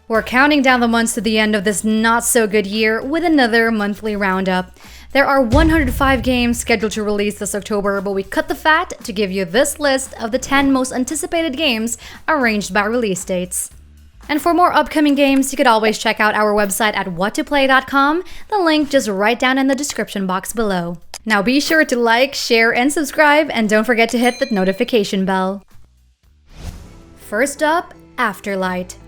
We're counting down the months to the end of this not-so-good year with another monthly roundup. There are 105 games scheduled to release this October, but we cut the fat to give you this list of the 10 most anticipated games arranged by release dates. And for more upcoming games, you could always check out our website at whattoplay.com, the link just right down in the description box below. Now be sure to like, share, and subscribe, and don't forget to hit that notification bell. First up, Afterlight.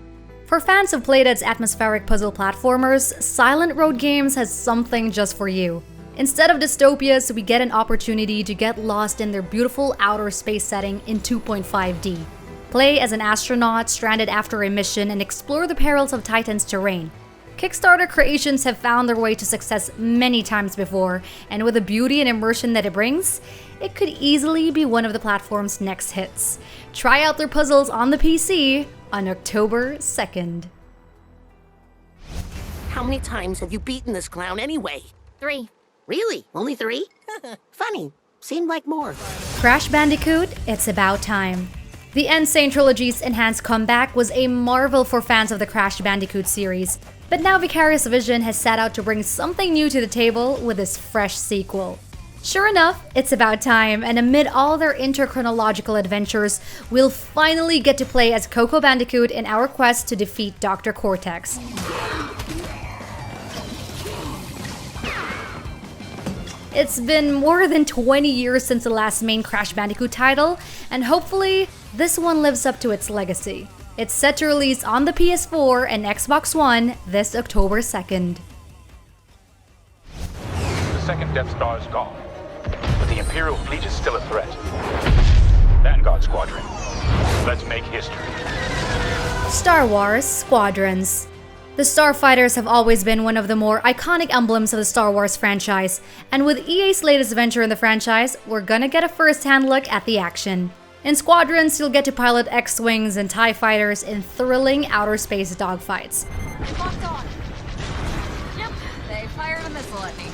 For fans of Playdev's atmospheric puzzle platformers, Silent Road Games has something just for you. Instead of dystopias, we get an opportunity to get lost in their beautiful outer space setting in 2.5D. Play as an astronaut stranded after a mission and explore the perils of Titan's terrain. Kickstarter creations have found their way to success many times before, and with the beauty and immersion that it brings, it could easily be one of the platform's next hits. Try out their puzzles on the PC on October 2nd. How many times have you beaten this clown anyway? 3. Really? Only 3? Funny. Seemed like more. Crash Bandicoot, it's about time. The Insane Trilogy's enhanced comeback was a marvel for fans of the Crash Bandicoot series, but now Vicarious Vision has set out to bring something new to the table with this fresh sequel. Sure enough, it's about time, and amid all their interchronological adventures, we'll finally get to play as Coco Bandicoot in our quest to defeat Dr. Cortex. It's been more than 20 years since the last main Crash Bandicoot title, and hopefully, this one lives up to its legacy. It's set to release on the PS4 and Xbox One this October 2nd. The second Death Star is gone, but the Imperial fleet is still a threat. Vanguard Squadron, let's make history. Star Wars Squadrons. The Starfighters have always been one of the more iconic emblems of the Star Wars franchise, and with EA's latest venture in the franchise, we're gonna get a first-hand look at the action. In Squadrons, you'll get to pilot X-Wings and TIE Fighters in thrilling outer space dogfights. Locked on. Yep, they fired a missile at me.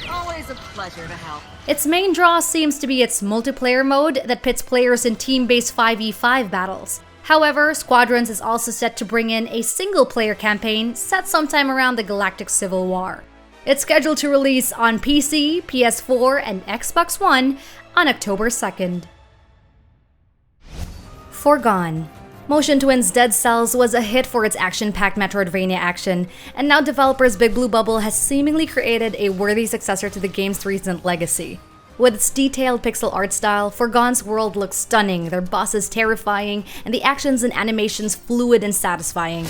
Always a pleasure to help. Its main draw seems to be its multiplayer mode that pits players in team-based 5v5 battles. However, Squadrons is also set to bring in a single-player campaign set sometime around the Galactic Civil War. It's scheduled to release on PC, PS4, and Xbox One on October 2nd. Foregone. Motion Twin's Dead Cells was a hit for its action-packed Metroidvania action, and now developers Big Blue Bubble has seemingly created a worthy successor to the game's recent legacy. With its detailed pixel art style, Foregone's world looks stunning, their bosses terrifying, and the actions and animations fluid and satisfying.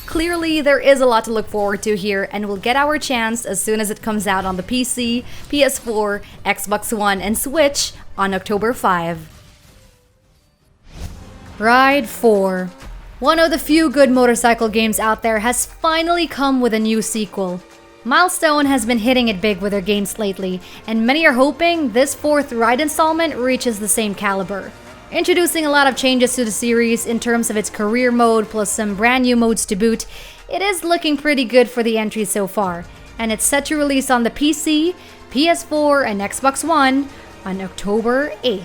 Clearly, there is a lot to look forward to here, and we'll get our chance as soon as it comes out on the PC, PS4, Xbox One, and Switch on October 5. Ride 4. One of the few good motorcycle games out there has finally come with a new sequel. Milestone has been hitting it big with their games lately, and many are hoping this fourth Ride installment reaches the same caliber. Introducing a lot of changes to the series in terms of its career mode plus some brand new modes to boot, it is looking pretty good for the entry so far, and it's set to release on the PC, PS4, and Xbox One on October 8th.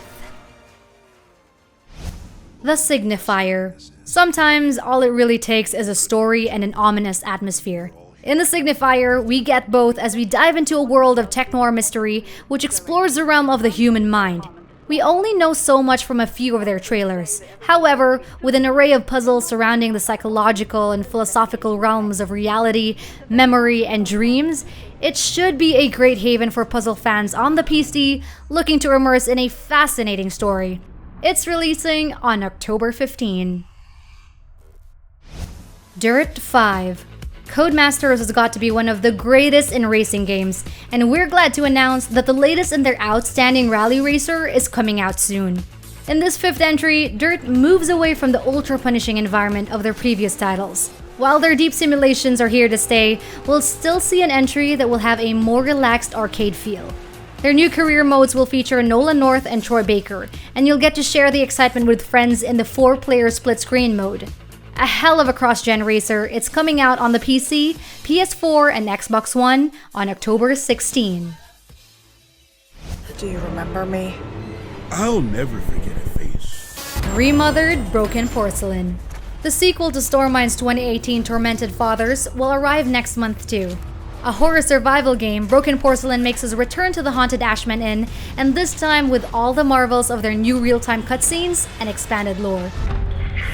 The Signifier. Sometimes all it really takes is a story and an ominous atmosphere. In The Signifier, we get both as we dive into a world of tech-noir mystery which explores the realm of the human mind. We only know so much from a few of their trailers. However, with an array of puzzles surrounding the psychological and philosophical realms of reality, memory, and dreams, it should be a great haven for puzzle fans on the PC looking to immerse in a fascinating story. It's releasing on October 15. Dirt 5. Codemasters has got to be one of the greatest in racing games, and we're glad to announce that the latest in their outstanding rally racer is coming out soon. In this fifth entry, Dirt moves away from the ultra-punishing environment of their previous titles. While their deep simulations are here to stay, we'll still see an entry that will have a more relaxed arcade feel. Their new career modes will feature Nolan North and Troy Baker, and you'll get to share the excitement with friends in the 4-player split-screen mode. A hell of a cross-gen racer, it's coming out on the PC, PS4, and Xbox One on October 16. Do you remember me? I'll never forget a face. Remothered Broken Porcelain. The sequel to Stormind's 2018 Tormented Fathers will arrive next month too. A horror survival game, Broken Porcelain makes its return to the haunted Ashman Inn, and this time with all the marvels of their new real-time cutscenes and expanded lore.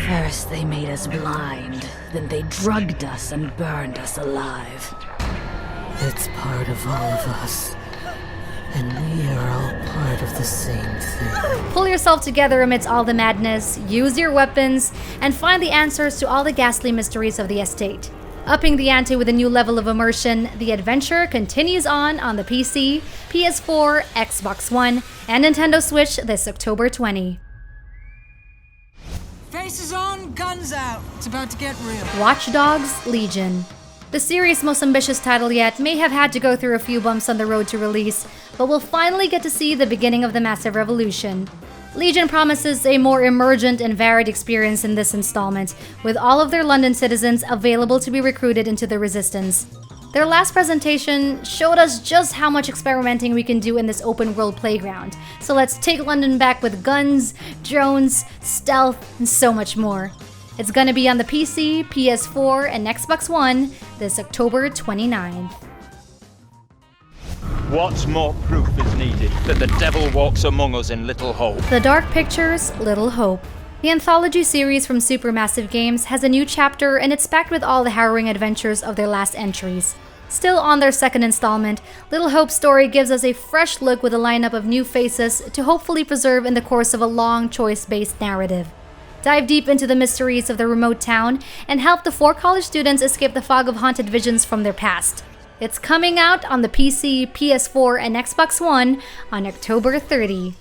First they made us blind, then they drugged us and burned us alive. It's part of all of us, and we are all part of the same thing. Pull yourself together amidst all the madness, use your weapons, and find the answers to all the ghastly mysteries of the estate. Upping the ante with a new level of immersion, the adventure continues on the PC, PS4, Xbox One, and Nintendo Switch this October 20. Faces on, guns out. It's about to get real. Watch Dogs Legion. The series' most ambitious title yet may have had to go through a few bumps on the road to release, but we'll finally get to see the beginning of the massive revolution. Legion promises a more emergent and varied experience in this installment, with all of their London citizens available to be recruited into the Resistance. Their last presentation showed us just how much experimenting we can do in this open-world playground, so let's take London back with guns, drones, stealth, and so much more. It's gonna be on the PC, PS4, and Xbox One this October 29th. What more proof is needed that the devil walks among us in Little Hope? The Dark Pictures, Little Hope. The anthology series from Supermassive Games has a new chapter, and it's packed with all the harrowing adventures of their last entries. Still on their second installment, Little Hope's story gives us a fresh look with a lineup of new faces to hopefully preserve in the course of a long choice-based narrative. Dive deep into the mysteries of the remote town and help the 4 college students escape the fog of haunted visions from their past. It's coming out on the PC, PS4, and Xbox One on October 30.